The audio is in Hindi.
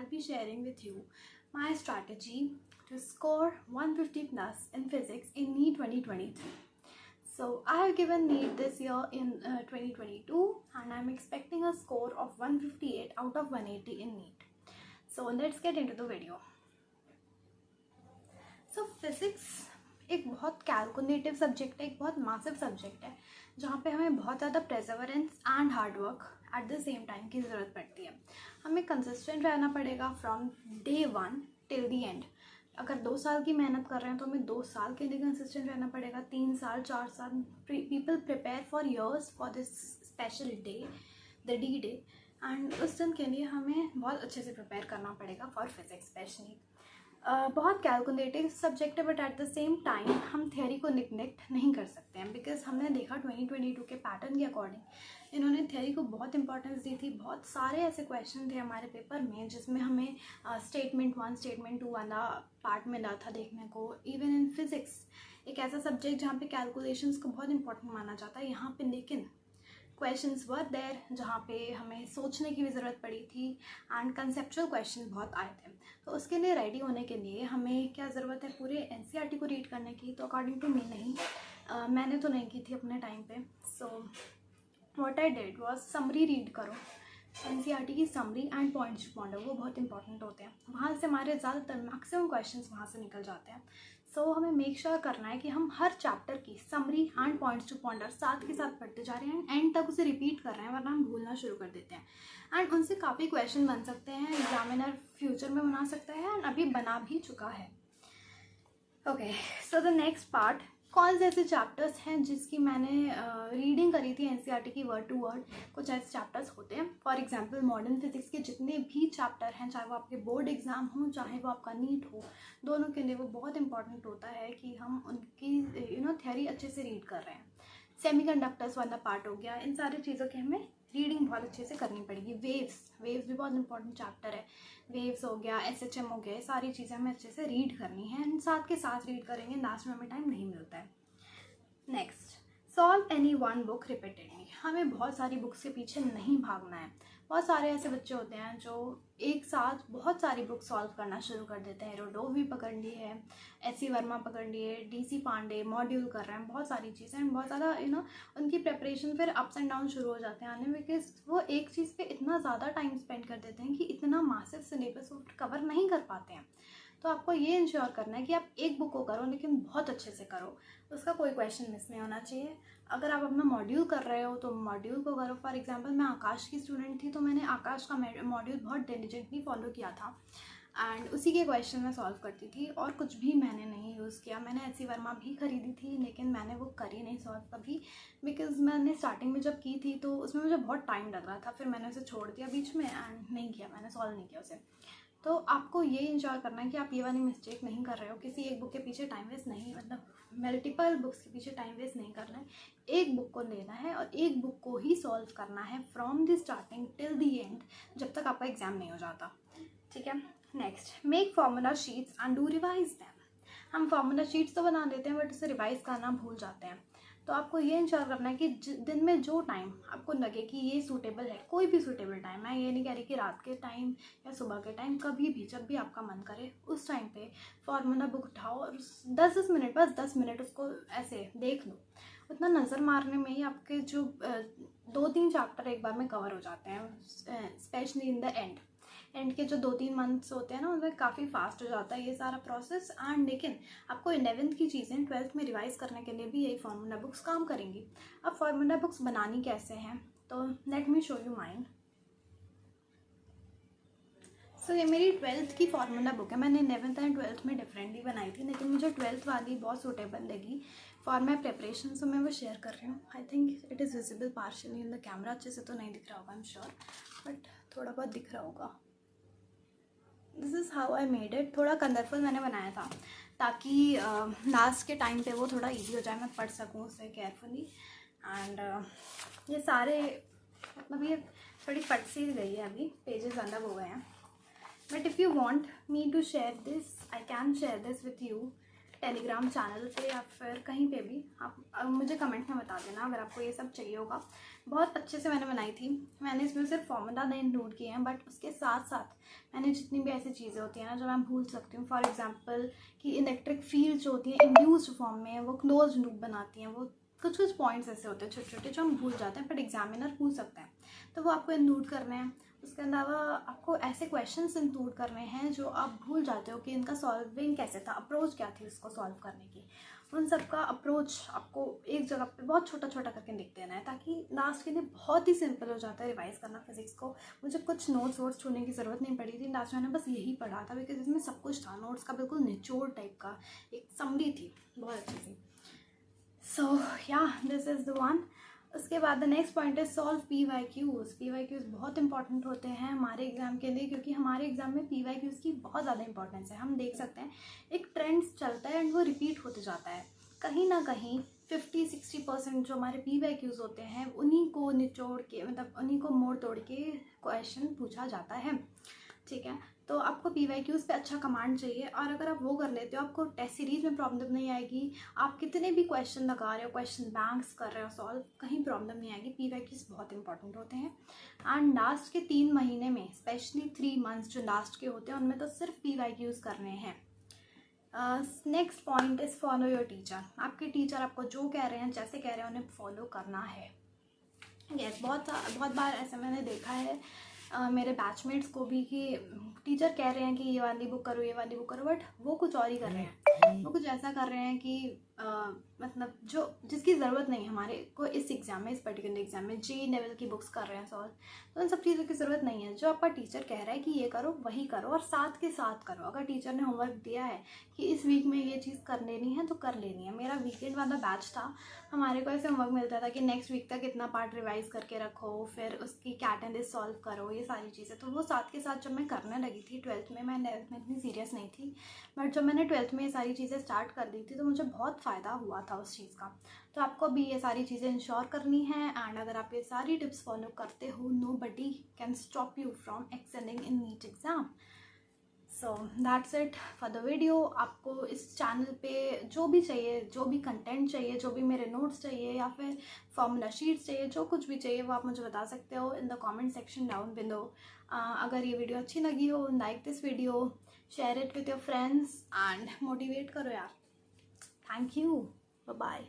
I'll be sharing with you my strategy to score 150 plus in physics in NEET 2023. So I have given NEET this year in 2022 and I'm expecting a score of 158 out of 180 in NEET. So let's get into the video. So physics एक बहुत कैलकुलेटिव सब्जेक्ट है, एक बहुत मासिव सब्जेक्ट है जहाँ पे हमें बहुत ज़्यादा perseverance and hard work at the same time की ज़रूरत पड़ती है. हमें कंसिस्टेंट रहना पड़ेगा from day 1 till the end. अगर 2 साल की मेहनत कर रहे हैं तो हमें 2 साल के लिए कंसिस्टेंट रहना पड़ेगा, 3 साल 4 साल. People prepare for years for this special day, the D day, and उस दिन के लिए हमें बहुत अच्छे से प्रिपेयर करना पड़ेगा फॉर फिजिक्स स्पेशली. बहुत कैलकुलेटिव सब्जेक्ट है but at the same time हम थ्योरी को निगलेक्ट नहीं कर सकते हैं बिकॉज हमने देखा 2022 के पैटर्न के अकॉर्डिंग इन्होंने थ्योरी को बहुत इंपॉर्टेंस दी थी. बहुत सारे ऐसे क्वेश्चन थे हमारे पेपर में जिसमें हमें स्टेटमेंट 1 स्टेटमेंट 2 वाला पार्ट मिला था देखने को. इवन इन फिजिक्स एक ऐसा सब्जेक्ट जहाँ पे कैलकुलेशंस को बहुत इंपॉर्टेंट माना जाता है, यहाँ पे लेकिन क्वेश्चंस वर देयर जहाँ पे हमें सोचने की भी ज़रूरत पड़ी थी एंड कंसेप्चुअल क्वेश्चन बहुत आए थे. तो उसके लिए रेडी होने के लिए हमें क्या ज़रूरत है, पूरे एनसीईआरटी को रीड करने की. तो अकॉर्डिंग टू मी नहीं, मैंने तो नहीं की थी अपने टाइम पे. So what I did was summary read करो, एनसीईआरटी की summary and points to ponder, वो बहुत इंपॉर्टेंट होते हैं. वहाँ से हमारे ज़्यादातर मैक्सिमम क्वेश्चंस वहाँ से निकल जाते हैं. सो हमें मेक श्योर करना है कि हम हर चैप्टर की summary and points to ponder साथ के साथ पढ़ते जा रहे हैं, एंड तक उसे रिपीट कर रहे हैं वरना हम भूलना शुरू कर देते हैं. एंड उनसे काफ़ी क्वेश्चन बन सकते हैं, एग्जामिनर फ्यूचर में बना सकता है एंड अभी बना भी चुका है. Okay, so the next part, कौन से ऐसे चैप्टर्स हैं जिसकी मैंने रीडिंग करी थी एनसीईआरटी की वर्ड टू वर्ड. कुछ ऐसे चैप्टर्स होते हैं, फॉर एग्जांपल मॉडर्न फिजिक्स के जितने भी चैप्टर हैं, चाहे वो आपके बोर्ड एग्जाम हो चाहे वो आपका नीट हो, दोनों के लिए वो बहुत इंपॉर्टेंट होता है कि हम उनकी थ्योरी अच्छे से रीड कर रहे हैं. सेमीकंडक्टर्स वाला पार्ट हो गया, इन सारी चीज़ों की हमें रीडिंग बहुत अच्छे से करनी पड़ेगी. वेव्स भी बहुत इंपॉर्टेंट चैप्टर है. वेव्स हो गया, एसएचएम हो गया, सारी चीज़ें हमें अच्छे से रीड करनी है एंड साथ के साथ रीड करेंगे, लास्ट में हमें टाइम नहीं मिलता है. Next, solve any one book repeatedly. हमें बहुत सारी बुक्स के पीछे नहीं भागना है. बहुत सारे ऐसे बच्चे होते हैं जो एक साथ बहुत सारी बुक सॉल्व करना शुरू कर देते हैं. रोडोव भी पकड़ ली है, एस.सी. वर्मा पकड़ लिए, डी.सी. पांडे मॉड्यूल कर रहे हैं, बहुत सारी चीज़ें हैं. बहुत ज़्यादा उनकी प्रेपरेशन फिर अप्स एंड डाउन शुरू हो जाते हैं आने में बिकॉज वो एक चीज़ पे इतना ज़्यादा टाइम स्पेंड कर देते हैं कि इतना मासिव सिलेबस वो कवर नहीं कर पाते हैं. तो आपको ये इंश्योर करना है कि आप एक बुक को करो लेकिन बहुत अच्छे से करो, उसका कोई क्वेश्चन मिस नहीं होना चाहिए. अगर आप अपना मॉड्यूल कर रहे हो तो मॉड्यूल को करो. फॉर एग्जांपल मैं आकाश की स्टूडेंट थी तो मैंने आकाश का मॉड्यूल बहुत डिलिजेंटली फॉलो किया था एंड उसी के क्वेश्चन मैं सॉल्व करती थी और कुछ भी मैंने नहीं यूज़ किया. मैंने एस.सी. वर्मा भी खरीदी थी लेकिन मैंने वो करी नहीं सॉल्व कभी बिकॉज मैंने स्टार्टिंग में जब की थी तो उसमें मुझे बहुत टाइम लग रहा था, फिर मैंने उसे छोड़ दिया बीच में एंड नहीं किया, मैंने सॉल्व नहीं किया उसे. तो आपको ये इंश्योर करना है कि आप ये वाली मिस्टेक नहीं कर रहे हो. किसी एक बुक के पीछे टाइम वेस्ट नहीं, मतलब मल्टीपल बुक्स के पीछे टाइम वेस्ट नहीं करना है. एक बुक को लेना है और एक बुक को ही सॉल्व करना है from the starting till the and, जब तक आपका एग्जाम नहीं हो जाता. ठीक है. Next, make formula sheets and do revise them. हम फार्मूला शीट्स तो बना लेते हैं बट उसे रिवाइज करना भूल जाते हैं. तो आपको ये इंश्योर करना है कि दिन में जो टाइम आपको लगे कि ये सूटेबल है, कोई भी सूटेबल टाइम, मैं ये नहीं कह रही कि रात के टाइम या सुबह के टाइम, कभी भी जब भी आपका मन करे उस टाइम पे फार्मूला बुक उठाओ और 10 मिनट, बस 10 मिनट उसको ऐसे देख लो. उतना नज़र मारने में ही आपके जो 2-3 चैप्टर एक बार में कवर हो जाते हैं, स्पेशली इन द एंड के जो 2-3 मंथ्स होते हैं ना, उनमें काफ़ी फास्ट हो जाता है ये सारा प्रोसेस. एंड लेकिन आपको 11th की चीज़ें 12th में रिवाइज करने के लिए भी यही फार्मूला बुक्स काम करेंगी. अब फार्मूला बुक्स बनानी कैसे हैं, तो let me show you mine. So ये मेरी 12th की फार्मूला बुक है. मैंने 11th एंड 12th में डिफरेंटली बनाई थी लेकिन मुझे 12th वाली बहुत सूटेबल लगी फॉर माई प्रेपरेशन, सो मैं वो शेयर कर रही हूँ. I think it is visible partially in the camera. अच्छे से तो नहीं दिख रहा होगा, आई एम श्योर, बट थोड़ा बहुत दिख रहा होगा. This is how I made it. थोड़ा कलरफुल मैंने बनाया था ताकि लास्ट के टाइम पे वो थोड़ा इजी हो जाए, मैं पढ़ सकूँ उसे केयरफुली. एंड ये सारे मतलब ये थोड़ी फट सी गई है, अभी पेजेस अलग हो गए हैं. But if you want me to share this, I can share this with you Telegram channel पे या फिर कहीं पे भी आप मुझे कमेंट में बता देना अगर आपको ये सब चाहिए होगा। बहुत अच्छे से मैंने बनाई थी। मैंने इसमें सिर्फ फॉर्मूला नहीं इंक्लूड किए हैं, बट उसके साथ साथ मैंने जितनी भी ऐसी चीज़ें होती हैं ना जो मैं भूल सकती हूँ, फॉर एग्जांपल कि इलेक्ट्रिक फील्ड जो होती है इंड्यूस्ड फॉर्म में वो क्लोज लूप बनाती हैं, वो कुछ कुछ पॉइंट्स ऐसे होते हैं छोटे छोटे जो हम भूल जाते हैं बट एग्जामिनर पूछ सकते हैं, तो वो आपको इंक्लूड करने हैं। उसके अलावा आपको ऐसे क्वेश्चंस इंक्लूड करने हैं जो आप भूल जाते हो कि इनका सॉल्विंग कैसे था, अप्रोच क्या थी उसको सॉल्व करने की। उन सब का अप्रोच आपको एक जगह पे बहुत छोटा छोटा करके लिख देना है, ताकि लास्ट के लिए बहुत ही सिंपल हो जाता है रिवाइज़ करना फिजिक्स को। मुझे कुछ नोट्स वोट्स छूने की ज़रूरत नहीं पड़ी थी, लास्ट में मैंने बस यही पढ़ा था बिकॉज इसमें सब कुछ था। नोट्स का बिल्कुल निचोड़ टाइप का एक समरी थी, बहुत अच्छी थी। सो या दिस इज़ द वन। उसके बाद the next point is solve PYQs। PYQs बहुत इंपॉर्टेंट होते हैं हमारे एग्ज़ाम के लिए, क्योंकि हमारे एग्ज़ाम में PYQs की बहुत ज़्यादा इंपॉर्टेंस है। हम देख सकते हैं एक ट्रेंड चलता है एंड वो रिपीट होते जाता है। कहीं ना कहीं 50-60% जो हमारे PYQs होते हैं उन्हीं को निचोड़ के, मतलब उन्हीं को मोड़ तोड़ के क्वेश्चन पूछा जाता है। ठीक है, तो आपको PYQs पे अच्छा कमांड चाहिए, और अगर आप वो कर लेते हो आपको टेस्ट सीरीज में प्रॉब्लम नहीं आएगी। आप कितने भी क्वेश्चन लगा रहे हो, क्वेश्चन बैंक्स कर रहे हो सॉल्व, कहीं प्रॉब्लम नहीं आएगी। PYQs बहुत इंपॉर्टेंट होते हैं। एंड लास्ट के 3 महीने में, स्पेशली 3 मंथ्स जो लास्ट के होते हैं, उनमें तो सिर्फ PYQs करने हैं। Next point is follow your teacher. आपके टीचर आपको जो कह रहे हैं, जैसे कह रहे हैं, उन्हें फॉलो करना है। यस, बहुत बार ऐसे मैंने देखा है मेरे बैचमेट्स को भी कि टीचर कह रहे हैं कि ये वाली बुक करो, ये वाली बुक करो, बट वो कुछ और ही कर रहे हैं। वो कुछ ऐसा कर रहे हैं कि मतलब जो जिसकी ज़रूरत नहीं है हमारे को इस एग्ज़ाम में, इस पर्टिकुलर एग्ज़ाम में JEE लेवल की बुक्स कर रहे हैं सॉल्व। तो उन सब चीज़ों की ज़रूरत नहीं है। जो आपका टीचर कह रहा है कि ये करो वही करो, और साथ के साथ करो। अगर टीचर ने होमवर्क दिया है कि इस वीक में ये चीज़ कर लेनी है तो कर लेनी है। मेरा वीकेंड वाला बैच था, हमारे को ऐसे होमवर्क मिलता था कि नेक्स्ट वीक तक इतना पार्ट रिवाइज करके रखो, फिर उसकी कैट एंड लिस्ट सॉल्व करो, ये सारी चीज़ें। तो वो साथ के साथ जब मैं करने लगी थी 12th में, मैं 11th में इतनी सीरियस नहीं थी, बट जब मैंने 12th में ये सारी चीज़ें स्टार्ट कर दी थी तो मुझे बहुत फ़ायदा हुआ था उस चीज़ का। तो आपको भी ये सारी चीज़ें इंश्योर करनी है, एंड अगर आप ये सारी टिप्स फॉलो करते हो, nobody can stop you from excelling in NEET exam. So that's it for the video. आपको इस चैनल पे जो भी चाहिए, जो भी कंटेंट चाहिए, जो भी मेरे नोट्स चाहिए या फिर फॉर्मूला शीट्स चाहिए, जो कुछ भी चाहिए वो आप मुझे बता सकते हो in the comment section down below. अगर ये वीडियो अच्छी लगी हो, like this video, share it with your friends and motivate करो यार। Thank you, bye bye.